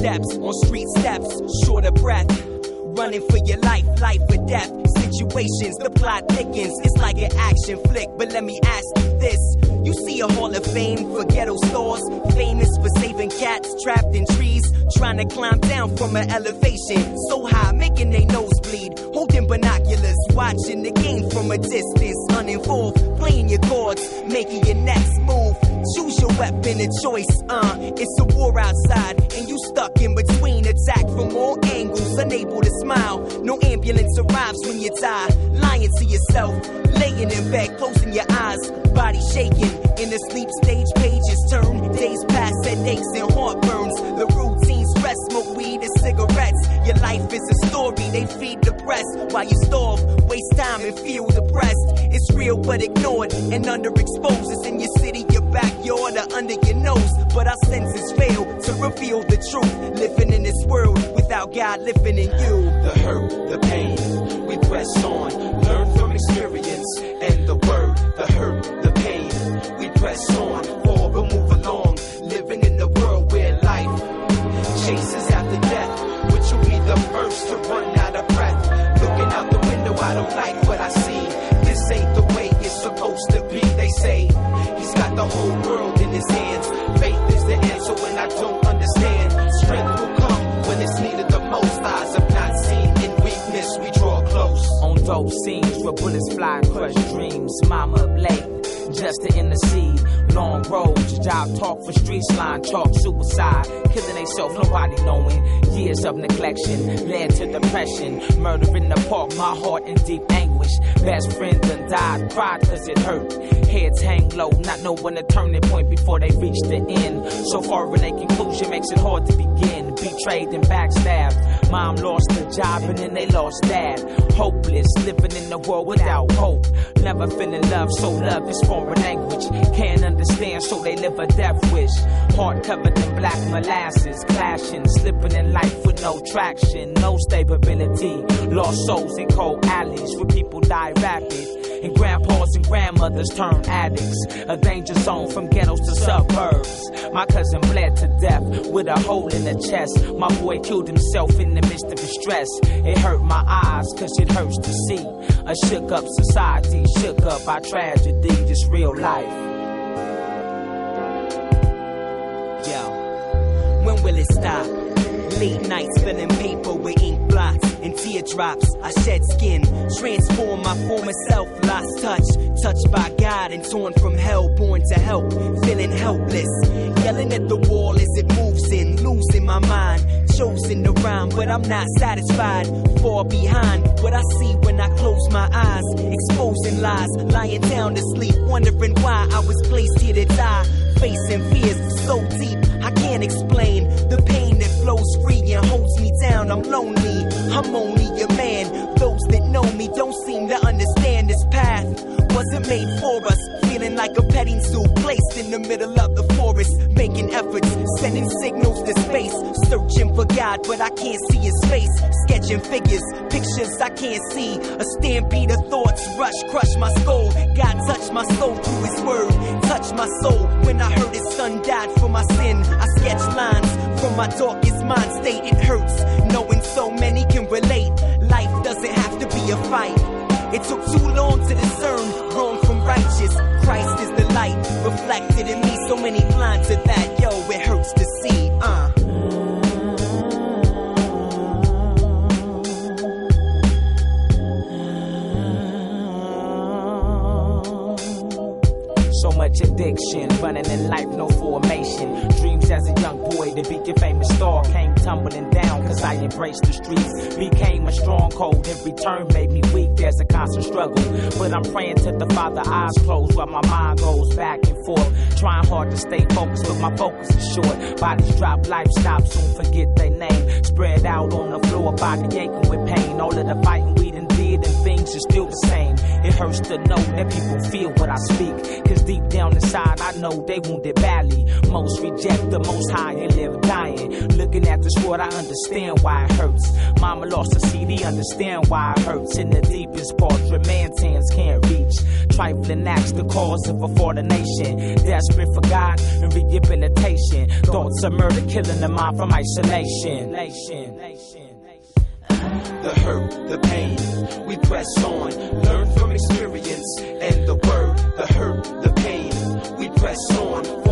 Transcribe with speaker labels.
Speaker 1: steps, on street steps, short of breath. Running for your life, life or death. Situations, the plot thickens. It's like an action flick, but let me ask you this. You see a hall of fame for ghetto stores, famous for saving cats trapped in trees, trying to climb down from an elevation so high, making their nose bleed, holding binoculars, watching the game from a distance, uninvolved, playing your chords, making your next move. Choose your weapon of choice, it's a war outside, and you stuck in between, attacked from all angles, unable to smile. No ambulance arrives when you die, lying to yourself, laying in bed, closing your eyes, body shaking. In the sleep stage, pages turn, days pass, headaches and heartburns. The routine stress, smoke weed and cigarettes. Your life is a story, they feed the press while you starve, waste time and feel depressed. It's real but ignored and underexposed. It's in your city, your backyard, or under your nose. But our senses fail to reveal the truth. Living in this world without God living in you.
Speaker 2: The hurt, the pain, we press on, learn from experience and the word. The hurt, the pain, we press on, forward but move along. Living in the world where life chases after death, which will be the first to run out of breath. Looking out the window, I don't like what I see. This ain't the way it's supposed to be. They say he's got the whole world in his hands. Faith is the answer when I don't understand. Strength will come when it's needed the most. Eyes have not seen, in weakness we draw close.
Speaker 3: On dope scenes where bullets fly, crush dreams. Mama up late, just to intercede. Long roads, job talk for streets, line chalk, suicide, killing themselves, nobody knowing. Years of neglection led to depression. Murder in the park, my heart in deep anguish. Best friend done died, cried cause it hurt. Heads hang low, not knowing the turning point before they reach the end. So far in a conclusion makes it hard to begin. Betrayed and backstabbed. Mom lost her job and then they lost dad. Hopeless, living in the world without hope. Never feeling love, so love is foreign language. Can't understand, so they live a death wish. Heart covered in black molasses, clashing, slipping in life with no traction, no stability. Lost souls in cold alleys where people die rapid. And grandpas and grandmothers turn addicts. A danger zone from ghettos to suburbs. My cousin bled to death with a hole in the chest. My boy killed himself in the midst of his stress. It hurt my eyes cause it hurts to see a shook up society, shook up by tragedy, just real life.
Speaker 1: Yo, when will it stop? Late nights filling paper with ink blots and teardrops. I shed skin, transform my former self, lost touch. Touched by God and torn from hell, born to help, feeling helpless. Yelling at the wall as it moves in, losing my mind. Chosen to rhyme, but I'm not satisfied. Far behind what I see when I close my eyes. Exposing lies, lying down to sleep, wondering why I was placed here to die. Facing fears so deep, I can't explain the pain that flows free and holds me down. I'm lonely, I'm only a man. Those that know me don't seem to understand this path wasn't made for us. Feeling like a petting zoo placed in the middle of the forest, making efforts, sending signals to space, searching for God, but I can't see his face. Sketching figures, pictures I can't see. A stampede of thoughts rush, crush my skull. God touched my soul through his word, touched my soul when I heard his son died for my sin. I sketch lines from my darkest mind state. It hurts knowing so many can relate. Life doesn't have to be a fight. It took too long to discern wrong from righteous. Christ is the light reflected in me. So many blind to that, yo, it hurts to see.
Speaker 3: So much addiction, running in life, no formation. Dreams as a young boy to be your famous star came tumbling down cause I embraced the streets. Became a stronghold, in return made me weak. There's a constant struggle, but I'm praying to the Father, eyes closed while my mind goes back and forth. Trying hard to stay focused, but my focus is short. Bodies drop, life stops, soon forget their name. Spread out on the floor, body aching with pain. All of the fighting we done did it and things are still the same. It hurts to know that people feel what I speak, cause deep down inside I know they wounded badly. Most reject the most high and live dying. Looking at this world I understand why it hurts. Mama lost a CD, understand why it hurts. In the deepest portrait man's hands can't reach. Trifling acts the cause of a for the nation. Desperate for God and rehabilitation. Thoughts of murder killing the mind from isolation.
Speaker 2: The hurt, the pain, we press on, learn from experience and the word. The hurt, the pain, we press on.